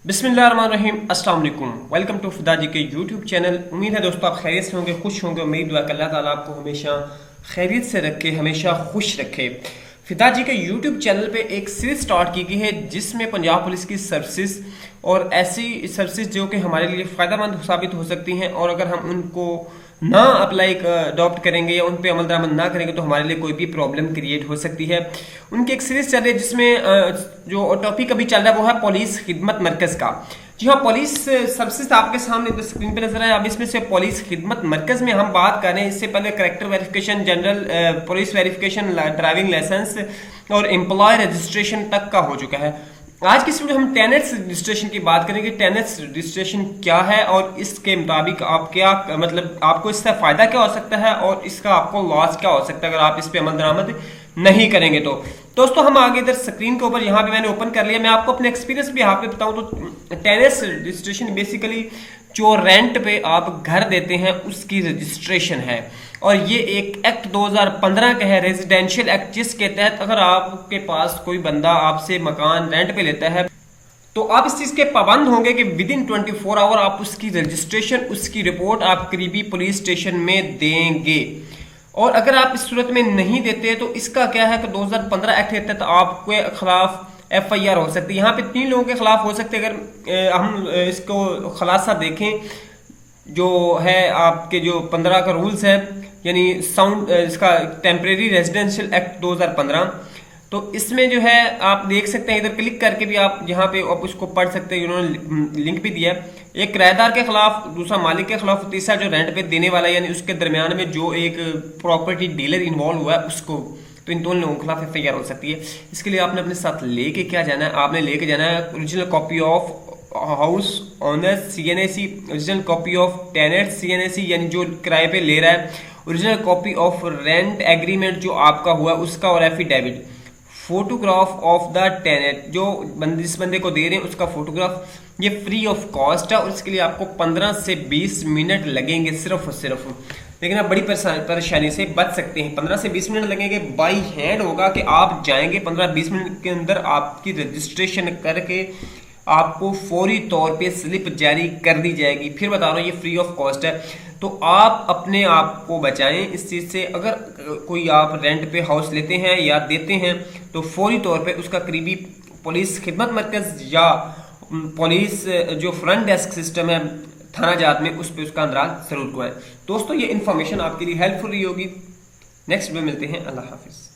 बिस्मिल्लाहिर्रहमानिर्रहीम, अस्सलाम वालेकुम। वेलकम टू फिदा जी के यूट्यूब चैनल। उम्मीद है दोस्तों आप खैरियत से होंगे, खुश होंगे। मेरी दुआ कि अल्लाह ताला आपको हमेशा खैरियत से रखे, हमेशा खुश रखे। फिदा जी के यूट्यूब चैनल पे एक सीरीज स्टार्ट की गई है जिसमें पंजाब पुलिस की सर्विसेज और ऐसी सर्विसेज जो कि हमारे लिए फ़ायदेमंद साबित हो सकती हैं, और अगर हम उनको ना अप्लाई अडॉप्ट करेंगे या उन पे अमल दरामद ना करेंगे तो हमारे लिए कोई भी प्रॉब्लम क्रिएट हो सकती है। उनकी एक सीरीज चल रही है जिसमें जो टॉपिक अभी चल रहा है वो है पुलिस खिदमत मरकज़ का। जी हाँ, पुलिस सर्विसेज आपके सामने स्क्रीन पे नजर है। अब इसमें से पुलिस खिदमत मरकज़ में हम बात कर रहे हैं। इससे पहले character verification, general police verification, driving licence और एम्प्लॉय रजिस्ट्रेशन तक का हो चुका है। आज की इस वीडियो हम टेनेट्स रजिस्ट्रेशन की बात करेंगे। टेनेट्स रजिस्ट्रेशन क्या है और इसके मुताबिक आप क्या मतलब आपको इससे फायदा क्या हो सकता है और इसका आपको लॉस क्या हो सकता है अगर आप इस पे अमल दरामद नहीं करेंगे। तो दोस्तों हम आगे इधर स्क्रीन के ऊपर यहाँ पे मैंने ओपन कर लिया। मैं आपको अपने एक्सपीरियंस भी यहाँ पे बताऊँ तो टेनेट्स रजिस्ट्रेशन बेसिकली जो रेंट पे आप घर देते हैं उसकी रजिस्ट्रेशन है, और ये एक एक्ट 2015 का है, रेजिडेंशियल एक्ट, जिसके तहत अगर आपके पास कोई बंदा आपसे मकान रेंट पे लेता है तो आप इस चीज के पाबंद होंगे कि विद इन 24 आवर आप उसकी रजिस्ट्रेशन, उसकी रिपोर्ट आप करीबी पुलिस स्टेशन में देंगे। और अगर आप इस सूरत में नहीं देते तो इसका क्या है कि 2015 एक्ट के तहत आपके खिलाफ FIR हो सकती है। यहाँ पे 3 लोगों के खिलाफ हो सकते हैं। अगर हम इसको खुलासा देखें जो है आपके जो 15 का रूल्स है, यानी साउंड इसका टेम्परेरी रेजिडेंशियल एक्ट 2015, तो इसमें जो है आप देख सकते हैं, इधर क्लिक करके भी आप यहाँ पे आप उसको पढ़ सकते हैं। उन्होंने लिंक भी दिया है। एक किराएदार के खिलाफ, दूसरा मालिक के खिलाफ, तीसरा जो रेंट पे देने वाला है, यानी उसके दरमियान में जो एक प्रॉपर्टी डीलर इन्वॉल्व हुआ है उसको, तो इन दोनों लोगों के खिलाफ FIR हो सकती है। इसके लिए आपने अपने साथ लेके क्या जाना है, आपने लेके जाना है original copy of house owner CNAC, original copy of tenant CNAC यानी जो किराए पे ले रहा है, original copy of rent agreement जो आपका हुआ उसका, और affidavit, photograph of the tenant जो जिस बंदे को दे रहे हैं उसका फोटोग्राफ। ये फ्री ऑफ कॉस्ट है और इसके लिए आपको 15 से 20 मिनट लगेंगे सिर्फ और सिर्फ, लेकिन आप बड़ी परेशानी से बच सकते हैं। 15 से 20 मिनट लगेंगे। बाई हैंड होगा कि आप जाएंगे 15-20 मिनट के अंदर आपकी रजिस्ट्रेशन करके आपको फौरी तौर पे स्लिप जारी कर दी जाएगी। फिर बता रहा हूँ ये फ्री ऑफ कॉस्ट है, तो आप अपने आप को बचाएं इस चीज़ से। अगर कोई आप रेंट पे हाउस लेते हैं या देते हैं तो फौरी तौर पे उसका करीबी पुलिस खिदमत मरकज़ या पुलिस जो फ्रंट डेस्क सिस्टम है थाना जात में, उस पर उसका अंदराज जरूर कराएं। दोस्तों ये इन्फॉर्मेशन आपके लिए हेल्पफुल रही होगी। नेक्स्ट वीडियो मिलते हैं। अल्लाह हाफिज़।